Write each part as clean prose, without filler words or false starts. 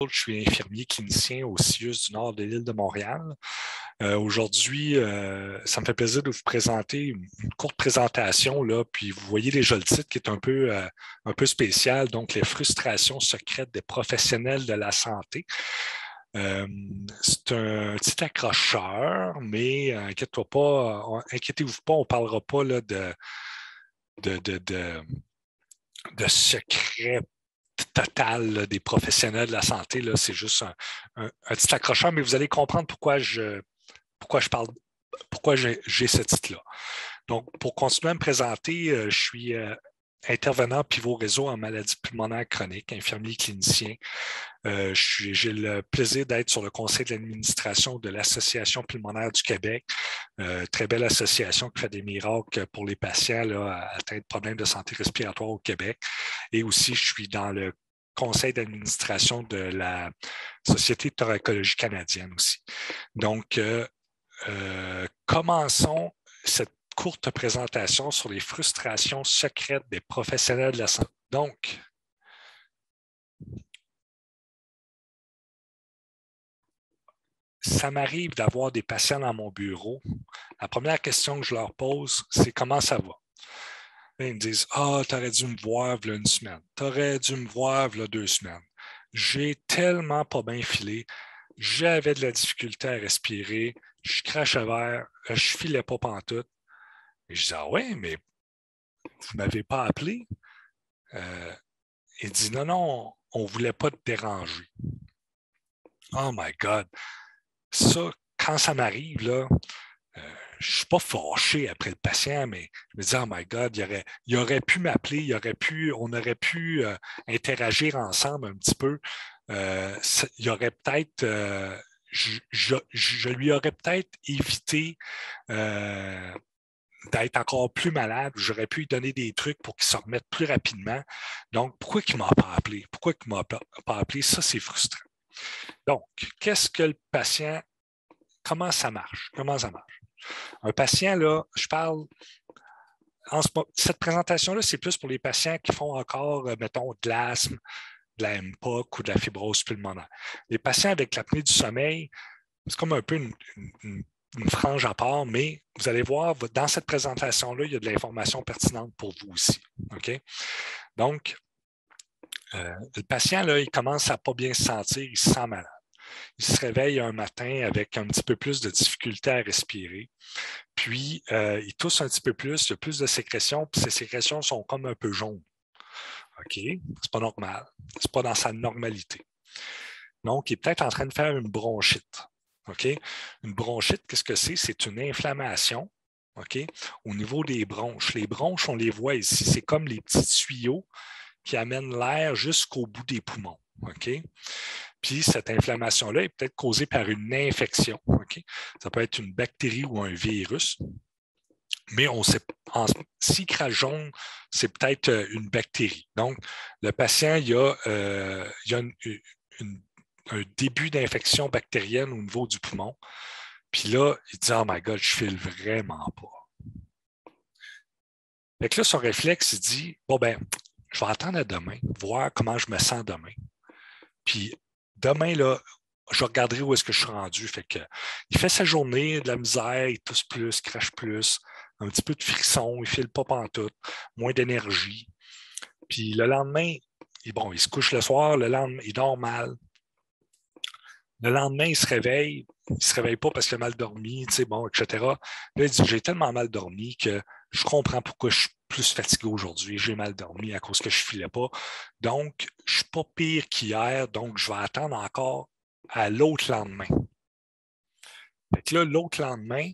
Je suis infirmier clinicien au CIUS du nord de l'île de Montréal. Aujourd'hui, ça me fait plaisir de vous présenter une courte présentation, là, puis vous voyez déjà le titre qui est un peu spécial, donc les frustrations secrètes des professionnels de la santé. C'est un petit accrocheur, mais inquiétez-vous pas, on ne parlera pas là, de secrets total là, des professionnels de la santé. Là, c'est juste un petit accrocheur, mais vous allez comprendre pourquoi j'ai ce titre-là. Donc, pour continuer à me présenter, je suis intervenant pivot réseau en maladie pulmonaire chronique, infirmier clinicien. J'ai le plaisir d'être sur le conseil d'administration de l'Association pulmonaire du Québec, très belle association qui fait des miracles pour les patients là, atteints de problèmes de santé respiratoire au Québec. Et aussi, je suis dans le conseil d'administration de la Société de thoracologie canadienne aussi. Donc, commençons cette courte présentation sur les frustrations secrètes des professionnels de la santé. Donc, ça m'arrive d'avoir des patients dans mon bureau. La première question que je leur pose, c'est comment ça va? Ils me disent ah, tu aurais dû me voir il y a une semaine. Tu aurais dû me voir il y a 2 semaines. J'ai tellement pas bien filé. J'avais de la difficulté à respirer. Je crachais vert. Je filais pas pantoute. Et je dis ah ouais, mais vous ne m'avez pas appelé? Il dit non, on ne voulait pas te déranger. Oh my God. Ça, quand ça m'arrive, là, je ne suis pas fâché après le patient, mais je me dis, oh my God, il aurait pu m'appeler, on aurait pu interagir ensemble un petit peu. Il y aurait peut-être, je lui aurais peut-être évité d'être encore plus malade. J'aurais pu lui donner des trucs pour qu'il se remette plus rapidement. Donc, pourquoi il ne m'a pas appelé? Pourquoi il ne m'a pas appelé? Ça, c'est frustrant. Donc, qu'est-ce que le patient, comment ça marche? Un patient, là, je parle, cette présentation-là, c'est plus pour les patients qui font encore, mettons, de l'asthme, de la MPOC ou de la fibrose pulmonaire. Les patients avec l'apnée du sommeil, c'est comme un peu une frange à part, mais vous allez voir, dans cette présentation-là, il y a de l'information pertinente pour vous aussi. OK? Donc, le patient, là, il commence à pas bien se sentir, il se sent malade. Il se réveille un matin avec un petit peu plus de difficulté à respirer. Puis, il tousse un petit peu plus, il y a plus de sécrétions, puis ces sécrétions sont comme un peu jaunes. OK? C'est pas normal. C'est pas dans sa normalité. Donc, il est peut-être en train de faire une bronchite. OK? Une bronchite, qu'est-ce que c'est? C'est une inflammation, OK? Au niveau des bronches. Les bronches, on les voit ici. C'est comme les petits tuyaux qui amènent l'air jusqu'au bout des poumons. OK? Puis cette inflammation-là est peut-être causée par une infection. Okay? Ça peut être une bactérie ou un virus. Mais on sait, si crache jaune, c'est peut-être une bactérie. Donc, le patient, il y a un début d'infection bactérienne au niveau du poumon. Puis là, il dit, oh my God, je file vraiment pas. Fait que là, son réflexe, il dit, bon, ben, je vais attendre à demain, voir comment je me sens demain. Puis demain, là, je regarderai où est-ce que je suis rendu. Fait que, il fait sa journée, de la misère, il tousse plus, crache plus, un petit peu de frisson, il ne file pas pantoute, moins d'énergie. Puis le lendemain, il se couche le soir, le lendemain, il dort mal. Le lendemain, il ne se réveille pas parce qu'il a mal dormi, etc. Là, il dit, j'ai tellement mal dormi que je comprends pourquoi je suis plus fatigué aujourd'hui. J'ai mal dormi à cause que je ne filais pas. Donc, je ne suis pas pire qu'hier, donc je vais attendre encore à l'autre lendemain. Fait que là, l'autre lendemain,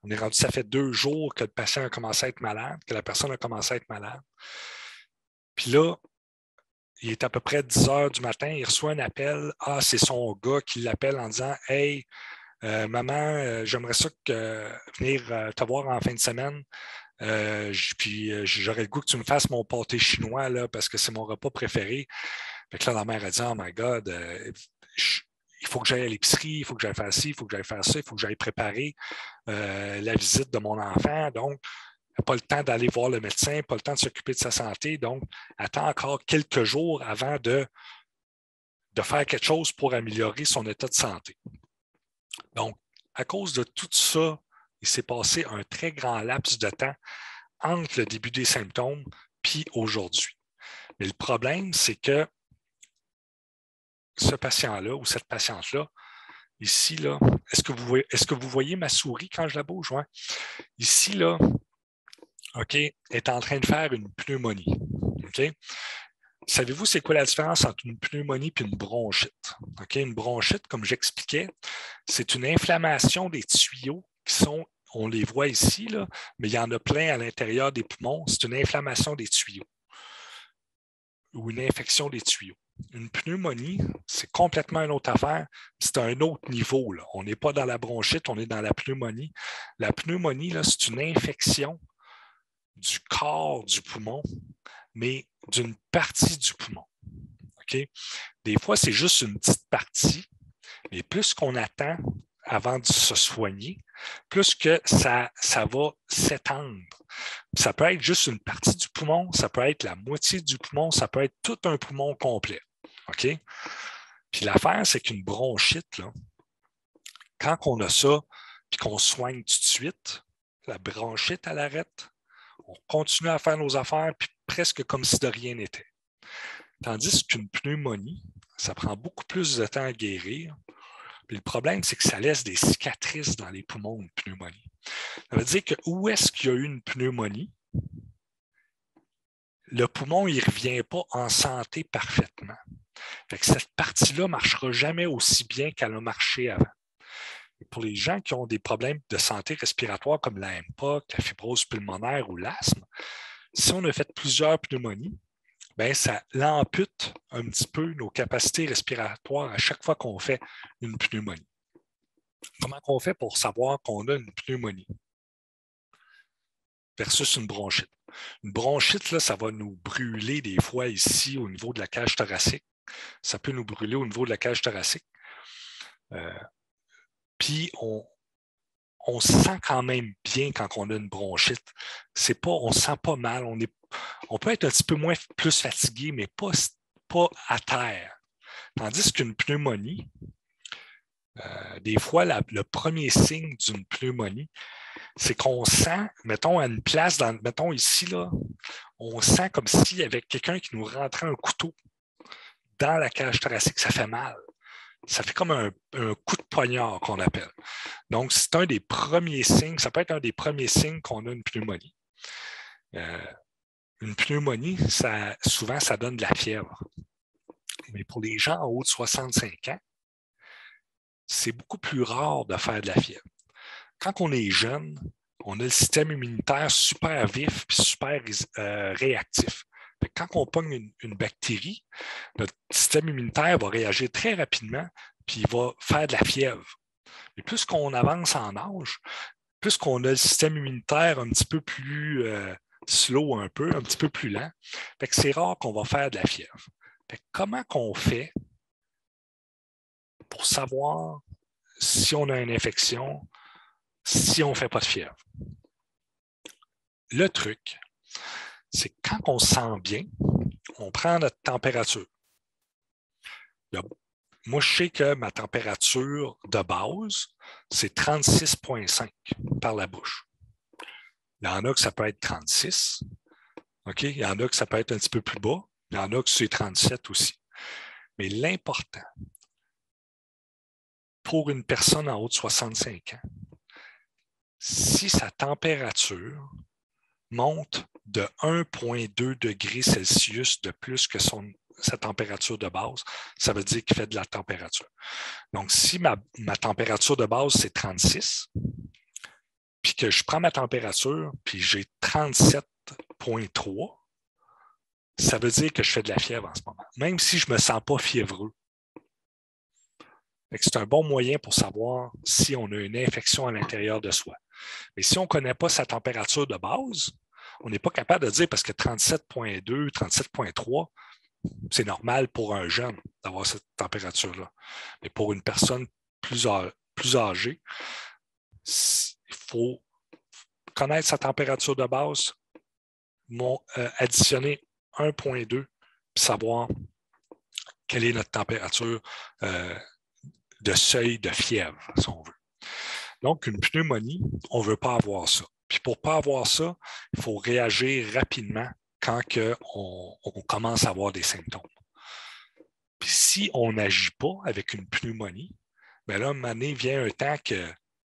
on est rendu, ça fait 2 jours que le patient a commencé à être malade, que la personne a commencé à être malade. Puis là, il est à peu près 10 heures du matin, il reçoit un appel. Ah, c'est son gars qui l'appelle en disant hey, maman, j'aimerais ça venir te voir en fin de semaine. Puis j'aurais le goût que tu me fasses mon pâté chinois là, parce que c'est mon repas préféré. Fait que là, la mère a dit oh my God, il faut que j'aille à l'épicerie, il faut que j'aille faire ci, il faut que j'aille faire ça, il faut que j'aille préparer la visite de mon enfant. Donc, pas le temps d'aller voir le médecin, pas le temps de s'occuper de sa santé. Donc, attend encore quelques jours avant de faire quelque chose pour améliorer son état de santé. Donc, à cause de tout ça, il s'est passé un très grand laps de temps entre le début des symptômes puis aujourd'hui. Mais le problème, c'est que ce patient-là ou cette patiente-là, ici, là, est-ce que vous voyez ma souris quand je la bouge? Ouais. Ici, là, OK, est en train de faire une pneumonie. OK? Savez-vous c'est quoi la différence entre une pneumonie et une bronchite? OK? Une bronchite, comme j'expliquais, c'est une inflammation des tuyaux qui sont, on les voit ici, là, mais il y en a plein à l'intérieur des poumons. C'est une inflammation des tuyaux ou une infection des tuyaux. Une pneumonie, c'est complètement une autre affaire. C'est à un autre niveau, là. On n'est pas dans la bronchite, on est dans la pneumonie. La pneumonie, là, c'est une infection du corps du poumon, mais d'une partie du poumon. Okay? Des fois, c'est juste une petite partie, mais plus qu'on attend avant de se soigner, plus que ça va s'étendre. Ça peut être juste une partie du poumon, ça peut être la moitié du poumon, ça peut être tout un poumon complet. OK? Puis l'affaire, c'est qu'une bronchite, là, quand on a ça, puis qu'on soigne tout de suite, la bronchite, elle arrête, on continue à faire nos affaires, puis presque comme si de rien n'était. Tandis qu'une pneumonie, ça prend beaucoup plus de temps à guérir. Puis le problème, c'est que ça laisse des cicatrices dans les poumons, une pneumonie. Ça veut dire que où est-ce qu'il y a eu une pneumonie, le poumon, il ne revient pas en santé parfaitement. Fait que cette partie-là ne marchera jamais aussi bien qu'elle a marché avant. Et pour les gens qui ont des problèmes de santé respiratoire comme la MPOC, la fibrose pulmonaire ou l'asthme, si on a fait plusieurs pneumonies, bien, ça l'ampute un petit peu nos capacités respiratoires à chaque fois qu'on fait une pneumonie. Comment on fait pour savoir qu'on a une pneumonie versus une bronchite? Une bronchite, là, ça va nous brûler des fois ici au niveau de la cage thoracique. Ça peut nous brûler au niveau de la cage thoracique. Puis on se sent quand même bien quand on a une bronchite. On ne se sent pas mal. On peut être un petit peu plus fatigué, mais pas à terre. Tandis qu'une pneumonie, des fois, le premier signe d'une pneumonie, c'est qu'on sent, mettons, à une place, mettons ici, là, on sent comme s'il y avait quelqu'un qui nous rentrait un couteau dans la cage thoracique. Ça fait mal. Ça fait comme un coup de poignard qu'on appelle. Donc, c'est un des premiers signes, ça peut être un des premiers signes qu'on a une pneumonie. Une pneumonie, souvent, ça donne de la fièvre. Mais pour les gens en haut de 65 ans, c'est beaucoup plus rare de faire de la fièvre. Quand on est jeune, on a le système immunitaire super vif et super réactif. Quand on pogne une bactérie, notre système immunitaire va réagir très rapidement puis il va faire de la fièvre. Et plus qu'on avance en âge, plus qu'on a le système immunitaire un petit peu plus slow un petit peu plus lent, c'est rare qu'on va faire de la fièvre. Comment qu'on fait pour savoir si on a une infection, si on ne fait pas de fièvre? Le truc, c'est que quand on se sent bien, on prend notre température. Moi, je sais que ma température de base, c'est 36,5 par la bouche. Il y en a que ça peut être 36. OK? Il y en a que ça peut être un petit peu plus bas. Il y en a que c'est 37 aussi. Mais l'important, pour une personne en haut de 65 ans, si sa température monte de 1,2 degrés Celsius de plus que sa température de base, ça veut dire qu'il fait de la température. Donc, si ma température de base, c'est 36, puis que je prends ma température, puis j'ai 37,3, ça veut dire que je fais de la fièvre en ce moment, même si je ne me sens pas fiévreux. C'est un bon moyen pour savoir si on a une infection à l'intérieur de soi. Mais si on ne connaît pas sa température de base, on n'est pas capable de dire parce que 37,2, 37,3, c'est normal pour un jeune d'avoir cette température-là. Mais pour une personne plus âgée, il faut connaître sa température de base, additionner 1,2 puis savoir quelle est notre température de seuil de fièvre, si on veut. Donc, une pneumonie, on ne veut pas avoir ça. Puis pour ne pas avoir ça, il faut réagir rapidement quand on commence à avoir des symptômes. Puis si on n'agit pas avec une pneumonie, bien là, à un moment donné, vient un temps que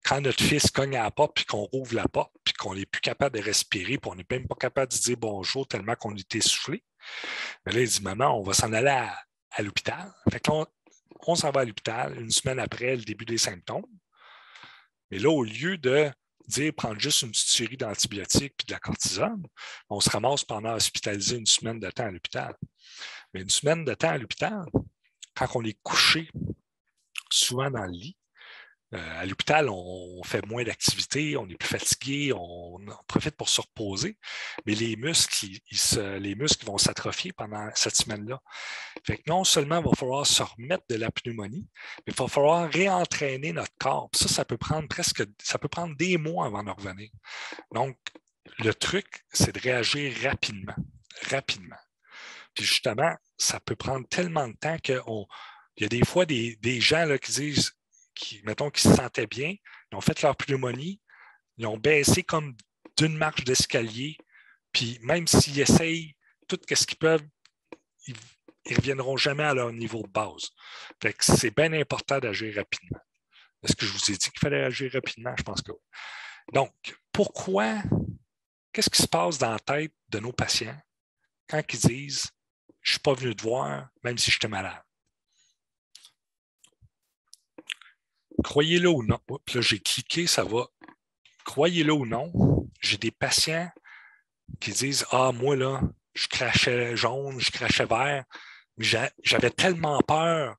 quand notre fils cogne à la porte, puis qu'on rouvre la porte, puis qu'on n'est plus capable de respirer, puis on n'est même pas capable de dire bonjour tellement qu'on est essoufflé, bien là, il dit, maman, on va s'en aller à l'hôpital. Fait qu'on on s'en va à l'hôpital une semaine après le début des symptômes. Mais là, au lieu de dire prendre juste une petite série d'antibiotiques puis de la cortisone, on se ramasse pendant hospitalisé une semaine de temps à l'hôpital. Mais une semaine de temps à l'hôpital, quand on est couché souvent dans le lit, à l'hôpital, on fait moins d'activités, on est plus fatigué, on profite pour se reposer, mais les muscles, les muscles vont s'atrophier pendant cette semaine-là. Fait que non seulement il va falloir se remettre de la pneumonie, mais il va falloir réentraîner notre corps. Puis ça peut prendre des mois avant de revenir. Donc, le truc, c'est de réagir rapidement. Rapidement. Puis justement, ça peut prendre tellement de temps qu'il y a des fois des gens là, qui disent, mettons, qui se sentaient bien, ils ont fait leur pneumonie, ils ont baissé comme d'une marche d'escalier, puis même s'ils essayent tout ce qu'ils peuvent, ils ne reviendront jamais à leur niveau de base. Fait que c'est bien important d'agir rapidement. Est-ce que je vous ai dit qu'il fallait agir rapidement? Je pense que oui. Donc, qu'est-ce qui se passe dans la tête de nos patients quand ils disent « je ne suis pas venu te voir, même si j'étais malade ». Croyez-le ou non, puis là j'ai cliqué, ça va. Croyez-le ou non, j'ai des patients qui disent « ah, moi là, je crachais jaune, je crachais vert, mais j'avais tellement peur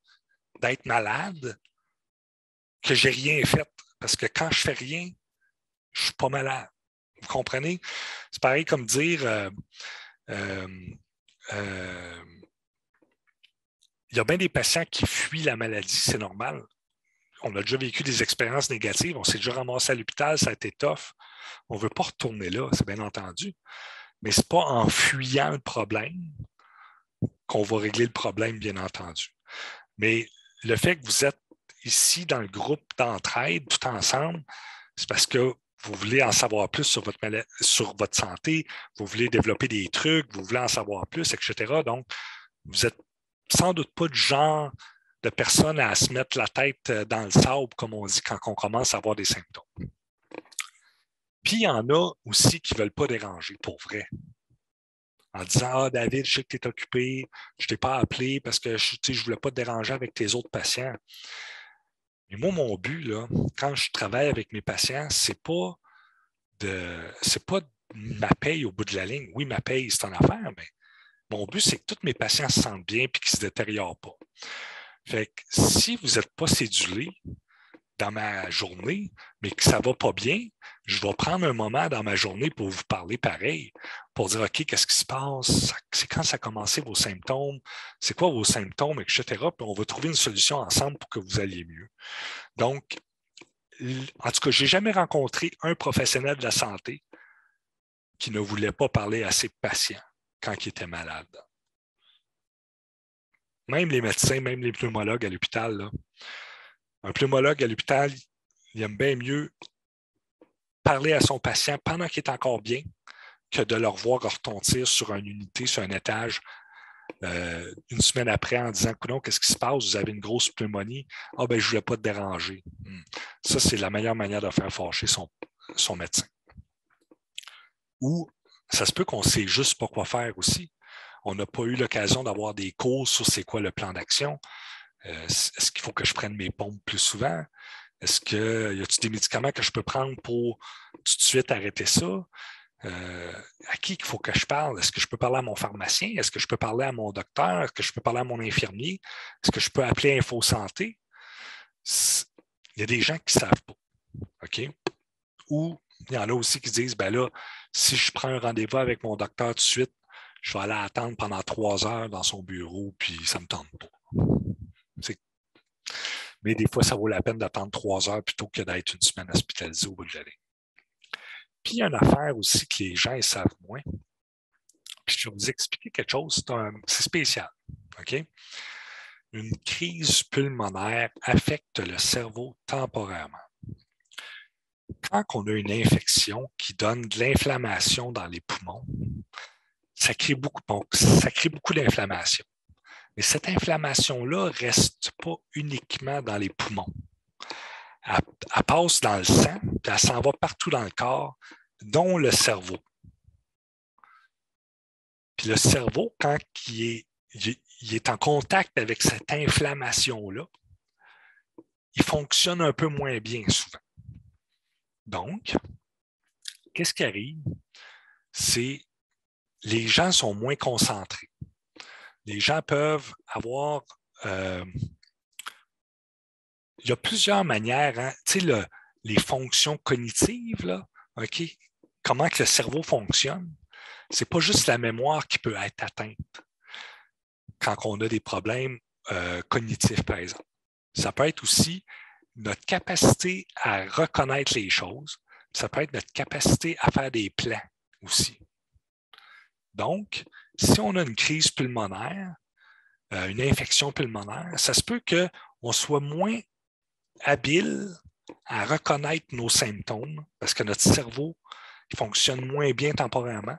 d'être malade que j'ai rien fait. Parce que quand je fais rien, je suis pas malade. » Vous comprenez? C'est pareil comme dire il y a bien des patients qui fuient la maladie, c'est normal. On a déjà vécu des expériences négatives, on s'est déjà ramassé à l'hôpital, ça a été tough. On ne veut pas retourner là, c'est bien entendu. Mais ce n'est pas en fuyant le problème qu'on va régler le problème, bien entendu. Mais le fait que vous êtes ici dans le groupe d'entraide, tout ensemble, c'est parce que vous voulez en savoir plus sur votre santé, vous voulez développer des trucs, vous voulez en savoir plus, etc. Donc, vous n'êtes sans doute pas du genre de personne à se mettre la tête dans le sable, comme on dit, quand on commence à avoir des symptômes. Puis, il y en a aussi qui ne veulent pas déranger, pour vrai. En disant « ah, David, je sais que tu es occupé, je ne t'ai pas appelé parce que je ne voulais pas te déranger avec tes autres patients. » Mais moi, mon but, là, quand je travaille avec mes patients, c'est pas ma paye au bout de la ligne. Oui, ma paye, c'est en affaire, mais mon but, c'est que tous mes patients se sentent bien et qu'ils ne se détériorent pas. Fait que si vous n'êtes pas cédulé dans ma journée, mais que ça ne va pas bien, je vais prendre un moment dans ma journée pour vous parler pareil, pour dire, OK, qu'est-ce qui se passe? C'est quand ça a commencé vos symptômes? C'est quoi vos symptômes, etc. Puis on va trouver une solution ensemble pour que vous alliez mieux. Donc, en tout cas, je n'ai jamais rencontré un professionnel de la santé qui ne voulait pas parler à ses patients quand ils étaient malades. Même les médecins, même les pneumologues à l'hôpital, là, un pneumologue à l'hôpital, il aime bien mieux parler à son patient pendant qu'il est encore bien que de le revoir retentir sur une unité, sur un étage, une semaine après en disant « coudonc, qu'est-ce qui se passe? Vous avez une grosse pneumonie. Ah, ben, je ne voulais pas te déranger. » Ça, c'est la meilleure manière de faire fâcher son médecin. Ou ça se peut qu'on ne sait juste pas quoi faire aussi. On n'a pas eu l'occasion d'avoir des cours sur c'est quoi le plan d'action. Est-ce qu'il faut que je prenne mes pompes plus souvent? Est-ce qu'il y a-t-il des médicaments que je peux prendre pour tout de suite arrêter ça? À qui il faut que je parle? Est-ce que je peux parler à mon pharmacien? Est-ce que je peux parler à mon docteur? Est-ce que je peux parler à mon infirmier? Est-ce que je peux appeler InfoSanté? Il y a des gens qui ne savent pas. OK? Ou il y en a aussi qui disent, ben là, si je prends un rendez-vous avec mon docteur tout de suite, je vais aller attendre pendant 3 heures dans son bureau, puis ça ne me tente pas. Mais des fois, ça vaut la peine d'attendre 3 heures plutôt que d'être une semaine hospitalisée au bout de la ligne. Puis, il y a une affaire aussi que les gens ne savent moins. Puis, je vais vous expliquer quelque chose, c'est spécial. OK? une crise pulmonaire affecte le cerveau temporairement. Quand on a une infection qui donne de l'inflammation dans les poumons, ça crée beaucoup d'inflammation. Mais cette inflammation-là ne reste pas uniquement dans les poumons. Elle passe dans le sang, puis elle s'en va partout dans le corps, dont le cerveau. Puis le cerveau, quand il est en contact avec cette inflammation-là, il fonctionne un peu moins bien souvent. Donc, qu'est-ce qui arrive? C'est les gens sont moins concentrés. Les gens peuvent avoir... il y a plusieurs manières. Hein? Tu sais, les fonctions cognitives, là, OK? Comment que le cerveau fonctionne, ce n'est pas juste la mémoire qui peut être atteinte quand on a des problèmes cognitifs, par exemple. Ça peut être aussi notre capacité à reconnaître les choses. Ça peut être notre capacité à faire des plans aussi. Donc, si on a une crise pulmonaire, une infection pulmonaire, ça se peut qu'on soit moins habile à reconnaître nos symptômes parce que notre cerveau fonctionne moins bien temporairement.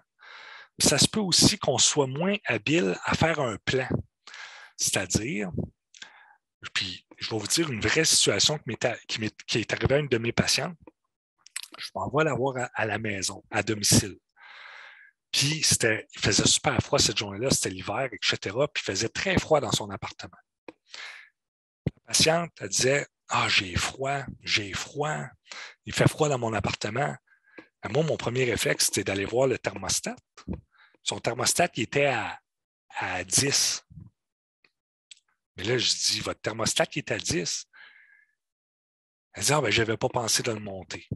Ça se peut aussi qu'on soit moins habile à faire un plan. C'est-à-dire, puis je vais vous dire une vraie situation qui est arrivée à une de mes patientes. Je m'en vais la voir à la maison, à domicile. Puis il faisait super froid cette journée-là, c'était l'hiver, etc. Puis il faisait très froid dans son appartement. La patiente, elle disait j'ai froid. Il fait froid dans mon appartement. Et moi, mon premier réflexe, c'était d'aller voir le thermostat. Son thermostat, il était à 10. Mais là, je dis, votre thermostat, il est à 10. Elle dit, je n'avais pas pensé de le monter.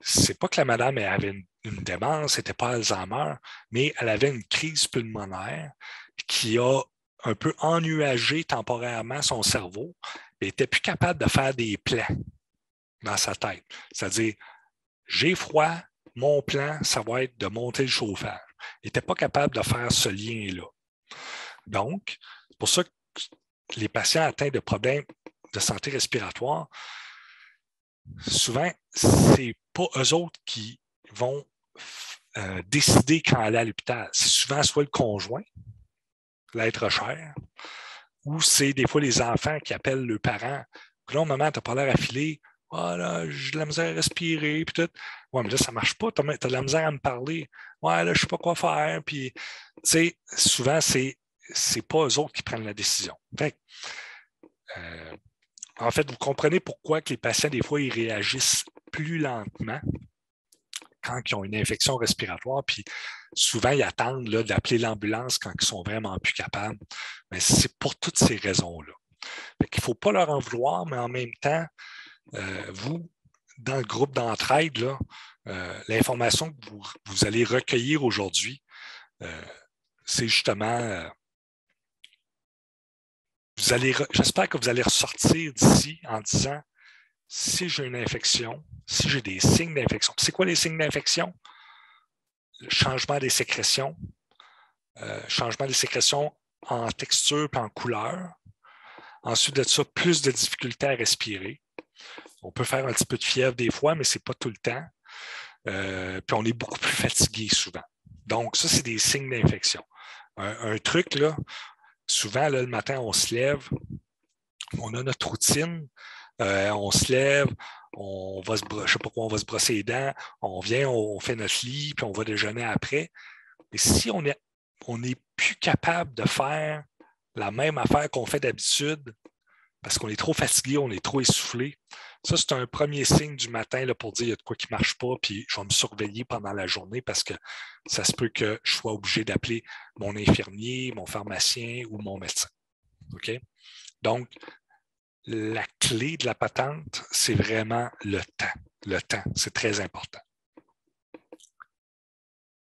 C'est pas que la madame avait une démence, c'était pas Alzheimer, mais elle avait une crise pulmonaire qui a un peu ennuagé temporairement son cerveau. Elle n'était plus capable de faire des plans dans sa tête. C'est-à-dire, j'ai froid, mon plan, ça va être de monter le chauffage. Elle n'était pas capable de faire ce lien-là. Donc, c'est pour ça que les patients atteints de problèmes de santé respiratoire, souvent, ce n'est pas eux autres qui vont décider quand aller à l'hôpital. C'est souvent soit le conjoint, l'être cher, ou c'est des fois les enfants qui appellent leurs parents. Là, maman, tu n'as pas l'air affilé. Là, j'ai de la misère à respirer. Puis tout. Ouais, mais là, ça ne marche pas. Tu as de la misère à me parler. Ouais, là, je ne sais pas quoi faire. Puis, tu sais, souvent, c'est pas eux autres qui prennent la décision. En fait, vous comprenez pourquoi que les patients, des fois, ils réagissent plus lentement quand ils ont une infection respiratoire, puis souvent, ils attendent là, d'appeler l'ambulance quand ils sont vraiment plus capables. Mais c'est pour toutes ces raisons-là. Il ne faut pas leur en vouloir, mais en même temps, vous, dans le groupe d'entraide, là, l'information que vous allez recueillir aujourd'hui, c'est justement... j'espère que vous allez ressortir d'ici en disant si j'ai une infection, si j'ai des signes d'infection. C'est quoi les signes d'infection? Le changement des sécrétions en texture et en couleur. Ensuite de ça, plus de difficultés à respirer. On peut faire un petit peu de fièvre des fois, mais ce n'est pas tout le temps. Puis on est beaucoup plus fatigué souvent. Donc, ça, c'est des signes d'infection. Un truc, là, souvent, là, le matin, on se lève, on a notre routine, on se lève, on va je sais pas quoi, on va se brosser les dents, on vient, on fait notre lit, puis on va déjeuner après. Mais si on n'est plus capable de faire la même affaire qu'on fait d'habitude, parce qu'on est trop fatigué, on est trop essoufflé, ça, c'est un premier signe du matin là, pour dire qu'il y a de quoi qui ne marche pas, puis je vais me surveiller pendant la journée parce que ça se peut que je sois obligé d'appeler mon infirmier, mon pharmacien ou mon médecin. OK? Donc, la clé de la patente, c'est vraiment le temps. Le temps, c'est très important.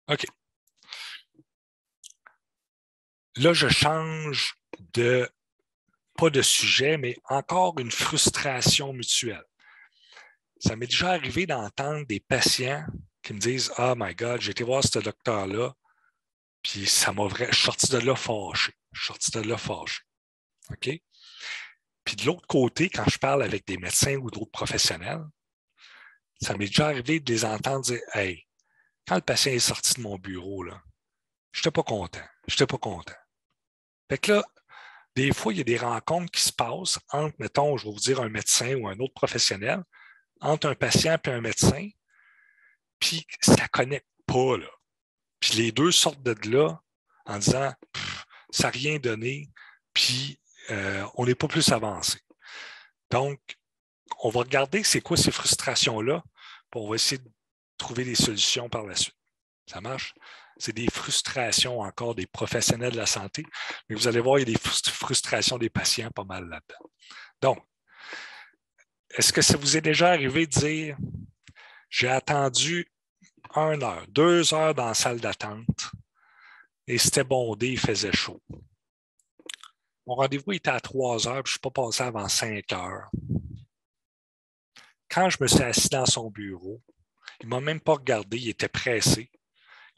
OK. Là, je change pas de sujet, mais encore une frustration mutuelle. Ça m'est déjà arrivé d'entendre des patients qui me disent « Oh my God, j'ai été voir ce docteur-là, Puis ça m'a vraiment. Je suis sorti de là fâché. OK? Puis de l'autre côté, quand je parle avec des médecins ou d'autres professionnels, ça m'est déjà arrivé de les entendre dire Hey, quand le patient est sorti de mon bureau, là, je n'étais pas content. Fait que là, des fois, il y a des rencontres qui se passent entre, mettons, je vais vous dire un médecin ou un autre professionnel, entre un patient et un médecin, puis ça ne connecte pas, là. Puis les deux sortent de là en disant ça n'a rien donné, puis on n'est pas plus avancé. Donc, on va regarder c'est quoi ces frustrations-là, puis on va essayer de trouver des solutions par la suite. Ça marche? C'est des frustrations encore des professionnels de la santé, mais vous allez voir, il y a des frustrations des patients pas mal là-dedans. Donc, est-ce que ça vous est déjà arrivé de dire j'ai attendu 1 heure, 2 heures dans la salle d'attente et c'était bondé, il faisait chaud. Mon rendez-vous était à 3 heures, puis je ne suis pas passé avant 5 heures. Quand je me suis assis dans son bureau, il ne m'a même pas regardé, il était pressé.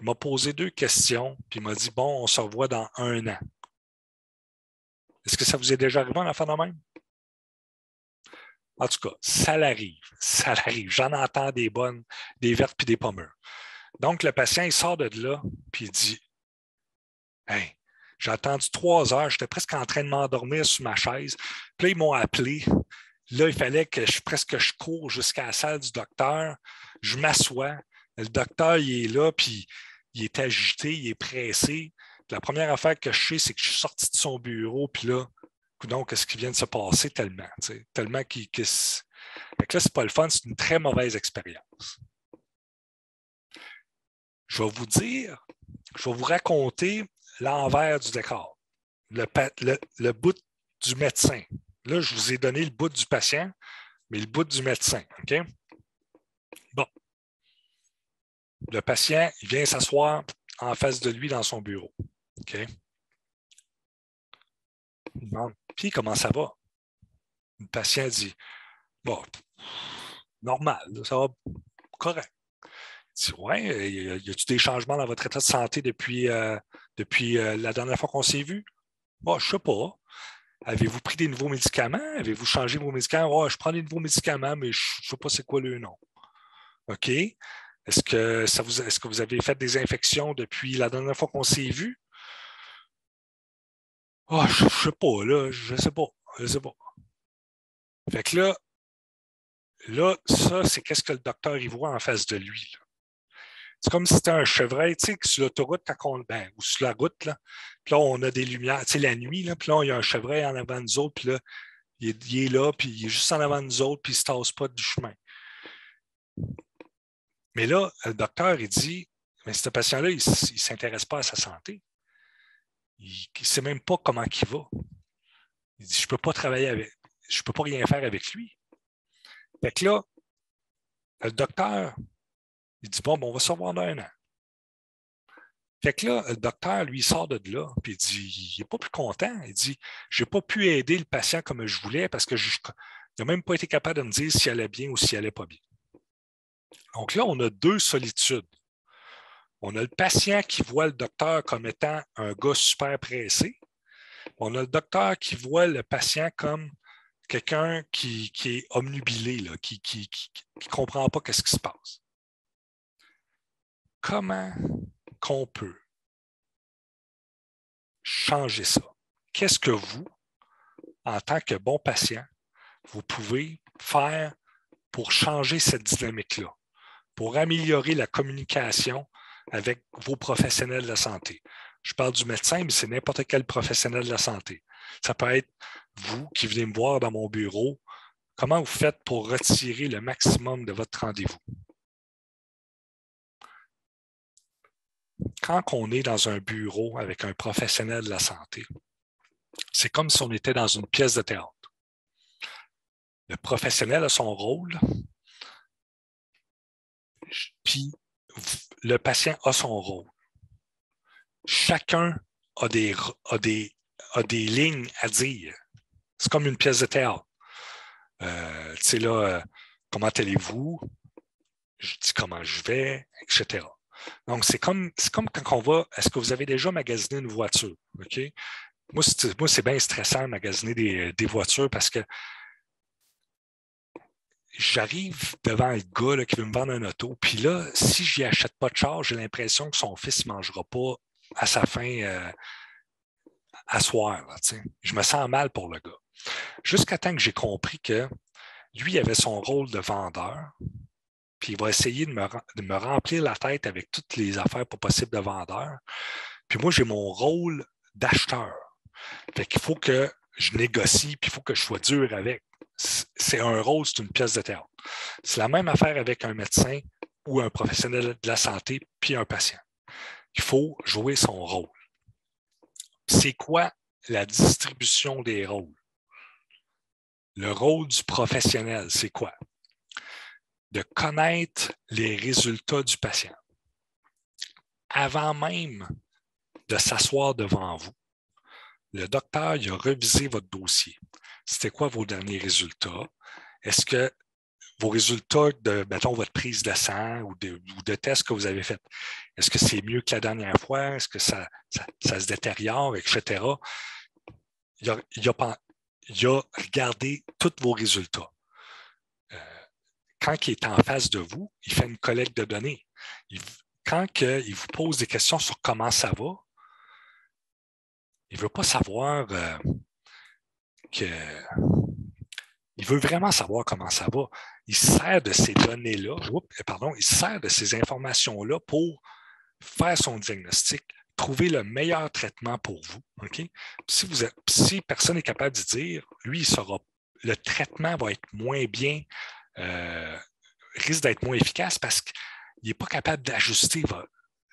Il m'a posé 2 questions, puis il m'a dit bon, on se revoit dans 1 an. Est-ce que ça vous est déjà arrivé en affaire de même? En tout cas, ça l'arrive. J'en entends des bonnes, des vertes puis des pas mûres. Donc, le patient, il sort de là, puis il dit hey, j'ai attendu 3 heures, j'étais presque en train de m'endormir sur ma chaise. Puis là, ils m'ont appelé. Là, il fallait que je cours jusqu'à la salle du docteur. Je m'assois. Le docteur, il est là, puis il est agité, il est pressé. Puis la première affaire que je sais, c'est que je suis sorti de son bureau, puis là, donc, qu'est-ce qui vient de se passer tellement? Tellement qu'il. Fait que là, c'est pas le fun, c'est une très mauvaise expérience. Je vais vous raconter l'envers du décor, le bout du médecin. Là, je vous ai donné le bout du patient, mais le bout du médecin. OK? Bon. Le patient, il vient s'asseoir en face de lui dans son bureau. OK? Il demande puis comment ça va? Le patient dit bon, normal, ça va correct. Il dit ouais, y a-t-il des changements dans votre état de santé depuis la dernière fois qu'on s'est vu? Bon, je ne sais pas. Avez-vous pris des nouveaux médicaments? Avez-vous changé vos médicaments? Oh, je prends des nouveaux médicaments, mais je ne sais pas c'est quoi le nom. OK. Est-ce que vous avez fait des infections depuis la dernière fois qu'on s'est vu? Oh, je ne sais pas, là. Je ne sais pas. Fait que là, ça, c'est qu'est-ce que le docteur y voit en face de lui, là. C'est comme si c'était un chevreuil, tu sais, sur l'autoroute, ou sur la route, là. Puis là, on a des lumières, tu sais, la nuit, là. Puis là, il y a un chevreuil en avant de nous autres, puis là, il est là, puis il est juste en avant de nous autres, puis il ne se tasse pas du chemin. Mais là, le docteur, il dit, mais ce patient-là, il ne s'intéresse pas à sa santé. Il ne sait même pas comment il va. Il dit, je ne peux pas travailler avec, je ne peux pas rien faire avec lui. Fait que là, le docteur, il dit, bon, on va se revoir dans 1 an. Fait que là, le docteur, lui, il sort de là, puis il dit, il n'est pas plus content. Il dit, je n'ai pas pu aider le patient comme je voulais parce que il n'a même pas été capable de me dire s'il allait bien ou s'il allait pas bien. Donc là, on a 2 solitudes. On a le patient qui voit le docteur comme étant un gars super pressé. On a le docteur qui voit le patient comme quelqu'un qui est omnubilé, là, qui ne comprend pas ce qui se passe. Comment qu'on peut changer ça? Qu'est-ce que vous, en tant que bon patient, vous pouvez faire pour changer cette dynamique-là, pour améliorer la communication avec vos professionnels de la santé? Je parle du médecin, mais c'est n'importe quel professionnel de la santé. Ça peut être vous qui venez me voir dans mon bureau. Comment vous faites pour retirer le maximum de votre rendez-vous? Quand on est dans un bureau avec un professionnel de la santé, c'est comme si on était dans une pièce de théâtre. Le professionnel a son rôle, puis le patient a son rôle. Chacun a des lignes à dire. C'est comme une pièce de théâtre. Tu sais là, comment allez-vous? Je dis comment je vais, etc. Donc, c'est comme quand on va, est-ce que vous avez déjà magasiné une voiture? OK? Moi, c'est bien stressant de magasiner des voitures parce que j'arrive devant un gars là, qui veut me vendre un auto, puis là, si je n'y achète pas de char, j'ai l'impression que son fils ne mangera pas à sa faim à soir. Là, je me sens mal pour le gars. Jusqu'à temps que j'ai compris que lui avait son rôle de vendeur, puis il va essayer de me remplir la tête avec toutes les affaires pas possibles de vendeur. Puis moi, j'ai mon rôle d'acheteur. Fait qu'il faut que je négocie, puis il faut que je sois dur avec. C'est un rôle, c'est une pièce de théâtre. C'est la même affaire avec un médecin ou un professionnel de la santé, puis un patient. Il faut jouer son rôle. C'est quoi la distribution des rôles? Le rôle du professionnel, c'est quoi? De connaître les résultats du patient. Avant même de s'asseoir devant vous, le docteur il a revisé votre dossier. C'était quoi vos derniers résultats? Est-ce que vos résultats de, mettons, votre prise de sang ou de tests que vous avez fait, est-ce que c'est mieux que la dernière fois? Est-ce que ça se détériore, etc.? Il a regardé tous vos résultats. Quand il est en face de vous, il fait une collecte de données. Quand il vous pose des questions sur comment ça va, il ne veut pas savoir il veut vraiment savoir comment ça va. Il se sert de ces données-là, il se sert de ces informations-là pour faire son diagnostic, trouver le meilleur traitement pour vous. Okay? Si personne n'est capable de dire, lui, le traitement va être moins bien, risque d'être moins efficace parce qu'il n'est pas capable d'ajuster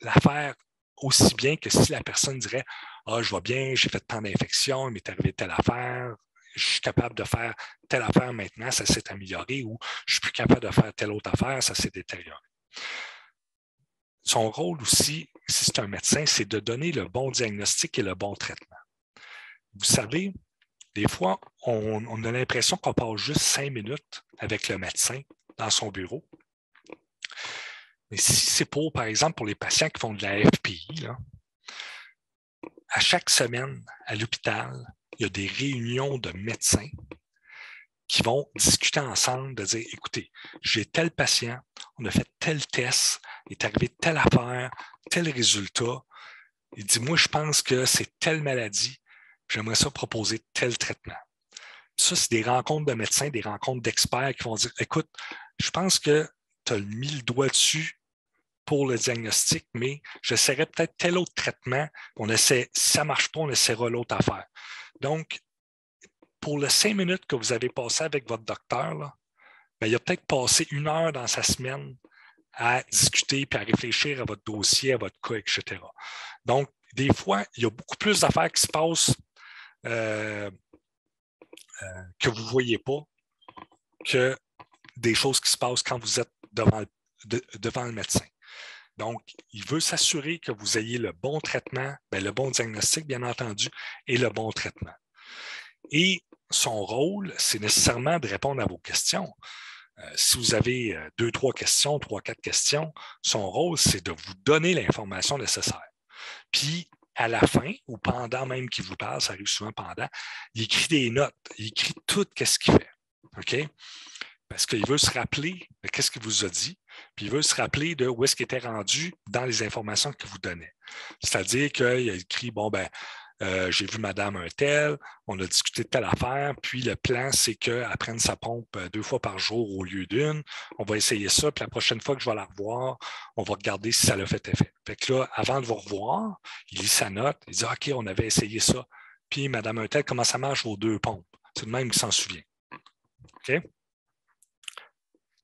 l'affaire aussi bien que si la personne dirait ah, je vais bien, j'ai fait tant d'infections, il m'est arrivé telle affaire, je suis capable de faire telle affaire maintenant, ça s'est amélioré, ou je suis plus capable de faire telle autre affaire, ça s'est détérioré. Son rôle aussi, si c'est un médecin, c'est de donner le bon diagnostic et le bon traitement. Vous savez, des fois, on a l'impression qu'on passe juste 5 minutes avec le médecin dans son bureau. Mais si c'est par exemple, pour les patients qui font de la FPI, là, à chaque semaine, à l'hôpital, il y a des réunions de médecins qui vont discuter ensemble, de dire, écoutez, j'ai tel patient, on a fait tel test, il est arrivé telle affaire, tel résultat. Il dit, moi, je pense que c'est telle maladie, j'aimerais ça proposer tel traitement. Ça, c'est des rencontres de médecins, des rencontres d'experts qui vont dire, écoute, je pense que tu as mis le doigt dessus pour le diagnostic, mais j'essaierai peut-être tel autre traitement. Si ça ne marche pas, on essaiera l'autre affaire. Donc, pour les 5 minutes que vous avez passé avec votre docteur, là, ben, il a peut-être passé 1 heure dans sa semaine à discuter et à réfléchir à votre dossier, à votre cas, etc. Donc, des fois, il y a beaucoup plus d'affaires qui se passent que vous ne voyez pas que des choses qui se passent quand vous êtes devant le médecin. Donc, il veut s'assurer que vous ayez le bon traitement, le bon diagnostic, bien entendu, et le bon traitement. Et son rôle, c'est nécessairement de répondre à vos questions. Si vous avez 2, 3 questions, 3, 4 questions, son rôle, c'est de vous donner l'information nécessaire. Puis, à la fin, ou pendant même qu'il vous parle, ça arrive souvent pendant, il écrit des notes, il écrit tout ce qu'il fait. OK? Parce qu'il veut se rappeler de qu'est-ce qu'il vous a dit, puis il veut se rappeler de où est-ce qu'il était rendu dans les informations qu'il vous donnait. C'est-à-dire qu'il a écrit, j'ai vu madame un tel, on a discuté de telle affaire, puis le plan, c'est qu'elle prenne sa pompe 2 fois par jour au lieu d'une. On va essayer ça, puis la prochaine fois que je vais la revoir, on va regarder si ça l'a fait effet. Fait que là, avant de vous revoir, il lit sa note, il dit OK, on avait essayé ça. Puis madame un tel, comment ça marche aux 2 pompes? C'est le même qui s'en souvient. OK?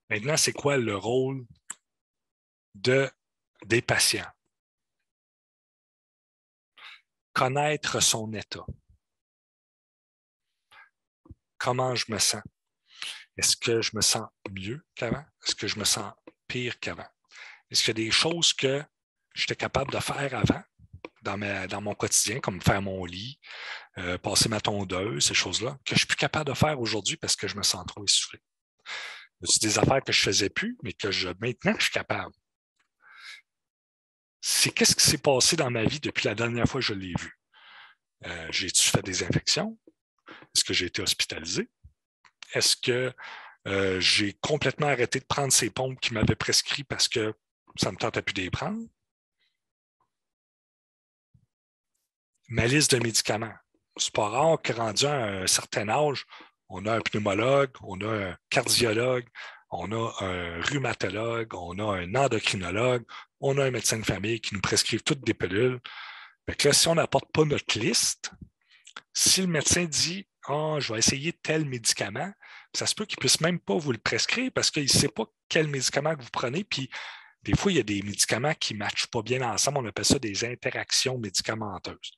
Maintenant, c'est quoi le rôle des patients? Connaître son état. Comment je me sens? Est-ce que je me sens mieux qu'avant? Est-ce que je me sens pire qu'avant? Est-ce qu'il y a des choses que j'étais capable de faire avant dans mon quotidien, comme faire mon lit, passer ma tondeuse, ces choses-là, que je ne suis plus capable de faire aujourd'hui parce que je me sens trop essoufflé? C'est des affaires que je ne faisais plus, mais que maintenant, je suis capable. c'est qu'est-ce qui s'est passé dans ma vie depuis la dernière fois que je l'ai vu. J'ai-tu fait des infections? Est-ce que j'ai été hospitalisé? Est-ce que j'ai complètement arrêté de prendre ces pompes qui m'avaient prescrit parce que ça ne me tentait plus de les prendre? Ma liste de médicaments. C'est pas rare que rendu à un certain âge, on a un pneumologue, on a un cardiologue, on a un rhumatologue, on a un endocrinologue, on a un médecin de famille qui nous prescrivent toutes des pilules. Fait que là, si on n'apporte pas notre liste, si le médecin dit « je vais essayer tel médicament », ça se peut qu'il ne puisse même pas vous le prescrire parce qu'il ne sait pas quel médicament que vous prenez. Puis des fois, il y a des médicaments qui ne matchent pas bien ensemble. On appelle ça des interactions médicamenteuses.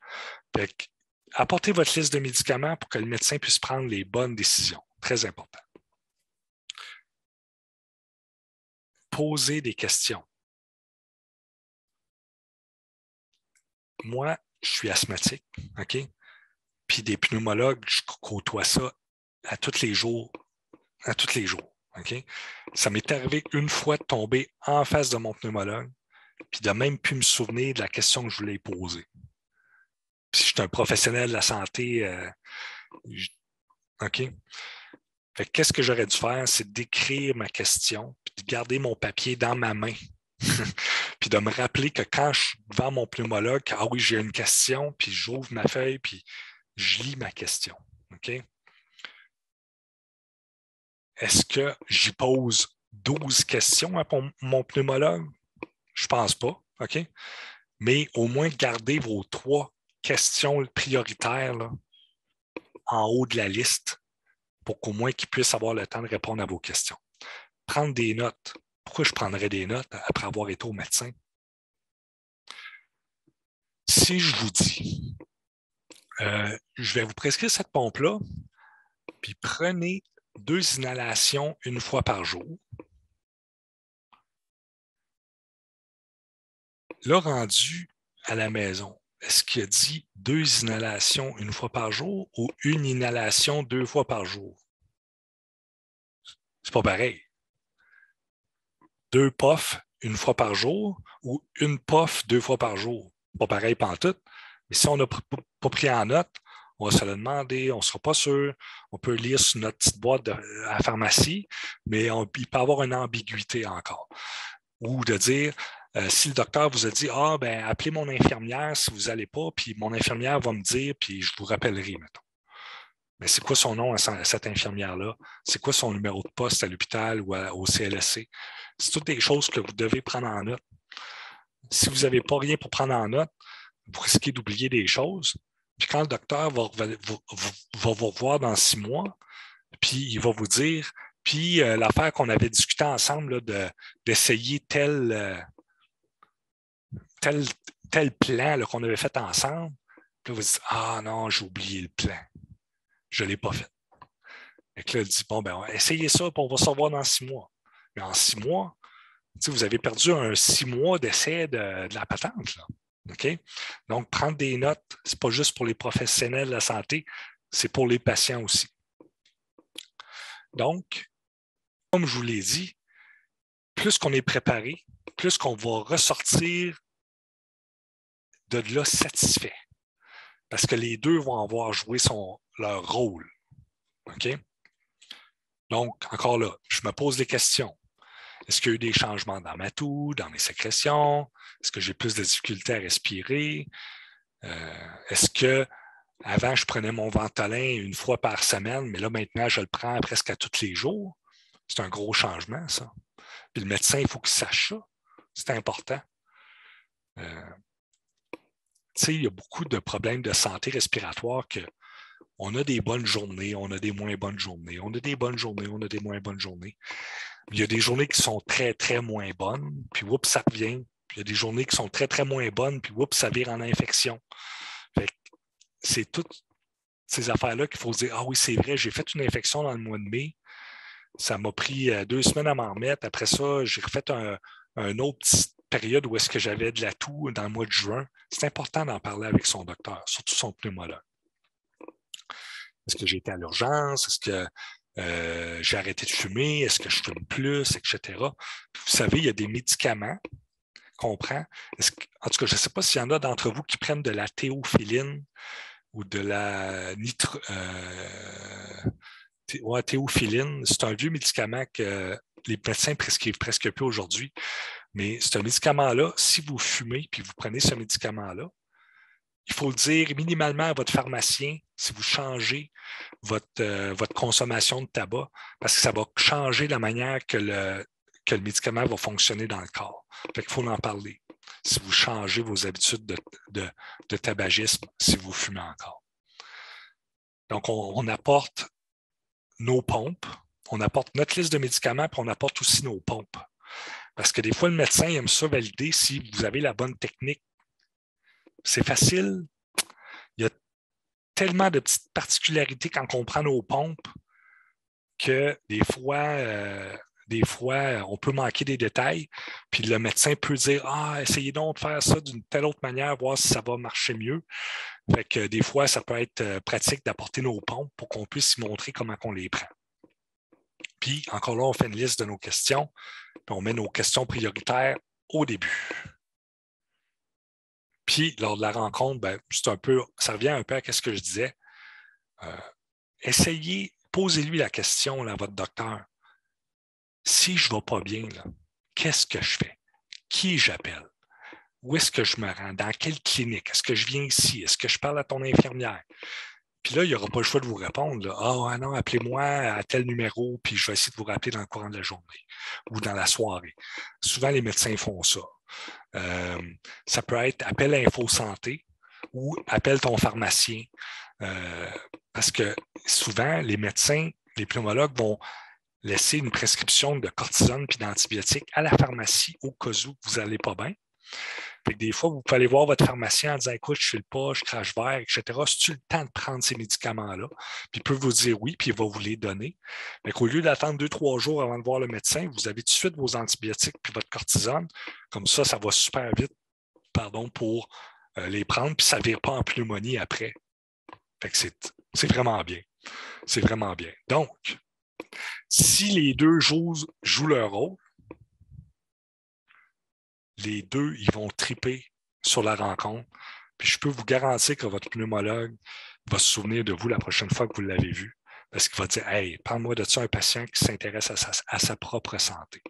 Fait que, apportez votre liste de médicaments pour que le médecin puisse prendre les bonnes décisions. Très important. Posez des questions. Moi, je suis asthmatique, OK? Puis des pneumologues, je côtoie ça à tous les jours. À tous les jours, OK? Ça m'est arrivé une fois de tomber en face de mon pneumologue, puis de même plus me souvenir de la question que je voulais poser. Puis je suis un professionnel de la santé, OK? Fait que qu'est-ce que j'aurais dû faire? C'est d'écrire ma question, puis de garder mon papier dans ma main. Puis de me rappeler que quand je suis devant mon pneumologue, ah oui, j'ai une question, puis j'ouvre ma feuille, puis je lis ma question. OK? Est-ce que j'y pose 12 questions à mon pneumologue? Je ne pense pas. OK? Mais au moins, gardez vos 3 questions prioritaires là, en haut de la liste pour qu'au moins qu'ils puissent avoir le temps de répondre à vos questions. Prendre des notes. Pourquoi je prendrais des notes après avoir été au médecin? Si je vous dis, je vais vous prescrire cette pompe-là, puis prenez 2 inhalations une fois par jour. Là, rendu à la maison, est-ce qu'il a dit 2 inhalations une fois par jour ou une inhalation 2 fois par jour? C'est pas pareil. 2 puffs une fois par jour ou une puff 2 fois par jour. Pas pareil pantoute. Mais si on n'a pas pris en note, on va se le demander, on ne sera pas sûr. On peut lire sur notre petite boîte à la pharmacie, mais il peut y avoir une ambiguïté encore. Ou de dire, si le docteur vous a dit, appelez mon infirmière si vous n'allez pas, puis mon infirmière va me dire, puis je vous rappellerai, mettons. Mais c'est quoi son nom à cette infirmière-là? C'est quoi son numéro de poste à l'hôpital ou au CLSC? C'est toutes des choses que vous devez prendre en note. Si vous n'avez pas rien pour prendre en note, vous risquez d'oublier des choses. Puis quand le docteur va vous revoir dans 6 mois, puis il va vous dire, puis l'affaire qu'on avait discuté ensemble là, d'essayer tel plan qu'on avait fait ensemble, puis vous dites, ah non, j'ai oublié le plan. Je ne l'ai pas fait. Et que là, il dit, essayez ça, puis on va se revoir dans 6 mois. Mais en 6 mois, vous avez perdu un 6 mois d'essai de la patente. Là. OK? Donc, prendre des notes, ce n'est pas juste pour les professionnels de la santé, c'est pour les patients aussi. Donc, comme je vous l'ai dit, plus qu'on est préparé, plus qu'on va ressortir de là satisfait. Parce que les deux vont avoir joué leur rôle. OK? Donc, encore là, je me pose des questions. Est-ce qu'il y a eu des changements dans ma toux, dans mes sécrétions? Est-ce que j'ai plus de difficultés à respirer? Est-ce que avant, je prenais mon Ventolin une fois par semaine, mais là, maintenant, je le prends presque à tous les jours? C'est un gros changement, ça. Puis le médecin, il faut qu'il sache ça. C'est important. Il y a beaucoup de problèmes de santé respiratoire que on a des bonnes journées, on a des moins bonnes journées, on a des bonnes journées, on a des moins bonnes journées. Il y a des journées qui sont très, très moins bonnes, puis oups, ça revient. Puis il y a des journées qui sont très, très moins bonnes, puis oups, ça vire en infection. Fait que c'est toutes ces affaires-là qu'il faut se dire, ah oui, c'est vrai, j'ai fait une infection dans le mois de mai. Ça m'a pris 2 semaines à m'en remettre. Après ça, j'ai refait un autre petite période où est-ce que j'avais de la toux dans le mois de juin. C'est important d'en parler avec son docteur, surtout son pneumologue. Est-ce que j'ai été à l'urgence? Est-ce que j'ai arrêté de fumer? Est-ce que je fume plus? Etc. Vous savez, il y a des médicaments comprend. En tout cas, je ne sais pas s'il y en a d'entre vous qui prennent de la théophiline ou de la théophiline. C'est un vieux médicament que les médecins prescrivent presque plus aujourd'hui. Mais c'est un médicament-là, si vous fumez puis vous prenez ce médicament-là, il faut le dire minimalement à votre pharmacien si vous changez votre consommation de tabac, parce que ça va changer la manière que le médicament va fonctionner dans le corps. Fait qu'il faut en parler si vous changez vos habitudes de tabagisme, si vous fumez encore. Donc, on apporte nos pompes, on apporte notre liste de médicaments, puis on apporte aussi nos pompes. Parce que des fois, le médecin aime ça valider si vous avez la bonne technique. C'est facile. Il y a tellement de petites particularités quand on prend nos pompes que des fois, on peut manquer des détails. Puis le médecin peut dire essayez donc de faire ça d'une telle autre manière, voir si ça va marcher mieux. Fait que des fois, ça peut être pratique d'apporter nos pompes pour qu'on puisse y montrer comment on les prend. Puis, encore là, on fait une liste de nos questions, puis on met nos questions prioritaires au début. Puis, lors de la rencontre, ça revient un peu à ce que je disais. Essayez, posez-lui la question là, à votre docteur. Si je ne vais pas bien, qu'est-ce que je fais? Qui j'appelle? Où est-ce que je me rends? Dans quelle clinique? Est-ce que je viens ici? Est-ce que je parle à ton infirmière? Puis là, il n'y aura pas le choix de vous répondre. Non, appelez-moi à tel numéro, puis je vais essayer de vous rappeler dans le courant de la journée ou dans la soirée. Souvent, les médecins font ça. Ça peut être appel à Info Santé ou appelle ton pharmacien. Parce que souvent, les médecins, les pneumologues vont laisser une prescription de cortisone puis d'antibiotiques à la pharmacie au cas où vous n'allez pas bien. Fait que des fois, vous pouvez aller voir votre pharmacien en disant écoute, je ne file pas, je crache vert, etc. C'est-tu le temps de prendre ces médicaments-là? Puis il peut vous dire oui, puis il va vous les donner. Mais qu'au lieu d'attendre 2-3 jours avant de voir le médecin, vous avez tout de suite vos antibiotiques puis votre cortisone. Comme ça va super vite pour les prendre, puis ça ne vire pas en pneumonie après. Fait que c'est vraiment bien. C'est vraiment bien. Donc, si les deux jouent leur rôle, les deux, ils vont triper sur la rencontre. Puis je peux vous garantir que votre pneumologue va se souvenir de vous la prochaine fois que vous l'avez vu. Parce qu'il va dire hey, parle-moi de ça, un patient qui s'intéresse à sa propre santé.